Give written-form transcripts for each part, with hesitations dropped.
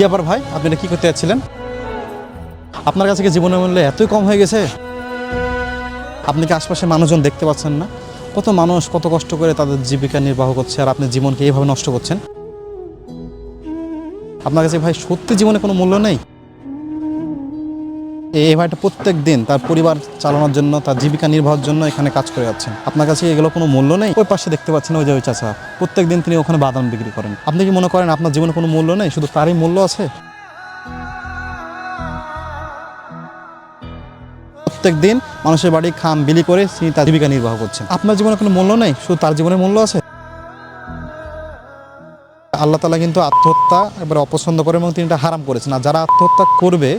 কি আবার ভাই, আপনি এটা কি করতে যাচ্ছিলেন? আপনার কাছে কি জীবনের মূল্য এতই কম হয়ে গেছে? আপনি কি আশপাশে মানুষজন দেখতে পাচ্ছেন না? কত মানুষ কত কষ্ট করে তাদের জীবিকা নির্বাহ করছে, আর আপনি জীবনকে এইভাবে নষ্ট করছেন। আপনার কাছে ভাই সত্যি জীবনে কোনো মূল্য নেই? এই ভাইটা প্রত্যেক দিন তার পরিবার চালানোর জন্য, তার জীবিকা নির্বাহের জন্য এখানে কাজ করে যাচ্ছেন। আপনার কাছে এগুলো কোনো মূল্য নেই? ওই পাশে দেখতে পাচ্ছেন ওই যে ওই চাচা, প্রত্যেক দিন তিনি ওখানে বাদাম বিক্রি করেন। আপনি কি মনে করেন আপনার জীবনে কোনো মূল্য নেই, শুধু তারই মূল্য আছে? প্রত্যেক দিন মানুষের বাড়ি খাম বিলি করে তিনি তার জীবিকা নির্বাহ করছেন। আপনার জীবনে কোনো মূল্য নেই, শুধু তার জীবনে মূল্য আছে। আল্লাহ তাআলা কিন্তু আত্মহত্যা একবার অপছন্দ করে এবং তিনি এটা হারাম করেছেন। আর যারা আত্মহত্যা করবে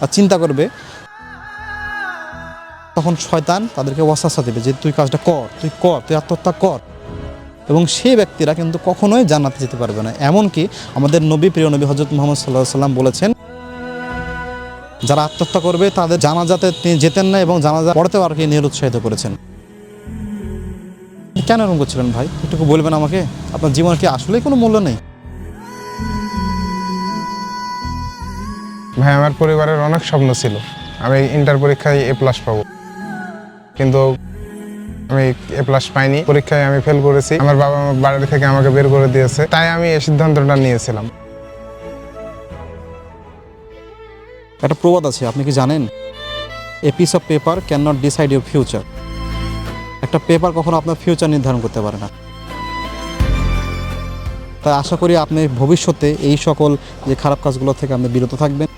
আর চিন্তা করবে, তখন শয়তান তাদেরকে ওয়াসওয়াসা দেবে যে তুই কাজটা কর, তুই আত্মহত্যা কর। এবং সেই ব্যক্তিরা কিন্তু কখনোই জান্নাতে যেতে পারবে না। এমনকি আমাদের নবী, প্রিয় নবী হযরত মুহাম্মদ সাল্লাল্লাহু আলাইহি ওয়াসাল্লাম বলেছেন, যারা আত্মহত্যা করবে তাদের জানাজাতে তিনি যেতেন না এবং জানাজা পড়তেও আর কি নিরুৎসাহিত করেছেন। কেন এরকম করছিলেন ভাই, একটু বলবেন আমাকে? আপনার জীবনের কি আসলেই কোনো মূল্য নেই? ভাই, আমার পরিবারের অনেক স্বপ্ন ছিল আমি ইন্টার পরীক্ষায় A+ পাবো, কিন্তু আমি A+ পাইনি। পরীক্ষায় আমি ফেল করেছি। আমার বাবা আমার বাড়ি থেকে আমাকে বের করে দিয়েছে, তাই আমি এই সিদ্ধান্তটা নিয়েছিলাম। একটা প্রবাদ আছে, আপনি কি জানেন? A piece of paper can not decide your future. একটা পেপার কখনো আপনার ফিউচার নির্ধারণ করতে পারে না। তাই আশা করি আপনি ভবিষ্যতে এই সকল যে খারাপ কাজগুলো থেকে আপনি বিরত থাকবেন।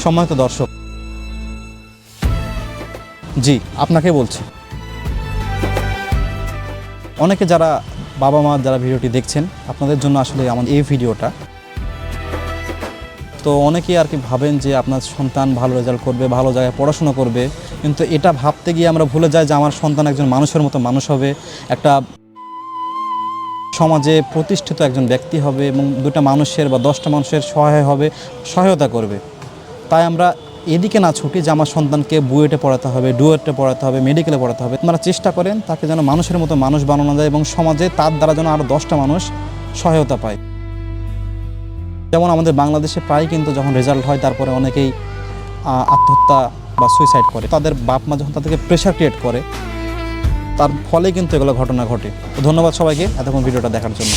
সম্মানিত দর্শক, জি আপনাকে বলছি, অনেকে যারা বাবা মা যারা ভিডিওটি দেখছেন, আপনাদের জন্য আসলে আমার এই ভিডিওটা। তো অনেকেই আর কি ভাবেন যে আপনার সন্তান ভালো রেজাল্ট করবে, ভালো জায়গায় পড়াশোনা করবে, কিন্তু এটা ভাবতে গিয়ে আমরা ভুলে যাই যে আমার সন্তান একজন মানুষের মতো মানুষ হবে, একটা সমাজে প্রতিষ্ঠিত একজন ব্যক্তি হবে এবং 2টা মানুষের বা 10টা মানুষের সহায়তা করবে। তাই আমরা এদিকে না ছুটি যে আমার সন্তানকে বুয়েটে পড়াতে হবে, ডুয়েটে পড়াতে হবে, মেডিকেলে পড়াতে হবে। আপনারা চেষ্টা করেন তাকে যেন মানুষের মতো মানুষ বানানো যায় এবং সমাজে তার দ্বারা যেন আরও 10টা মানুষ সহায়তা পায়। যেমন আমাদের বাংলাদেশে প্রায় কিন্তু যখন রেজাল্ট হয় তারপরে অনেকেই আত্মহত্যা বা সুইসাইড করে। তাদের বাপ মা যখন তাদেরকে প্রেশার ক্রিয়েট করে, তার ফলে কিন্তু এগুলো ঘটনা ঘটে। তো ধন্যবাদ সবাইকে এতক্ষণ ভিডিওটা দেখার জন্য।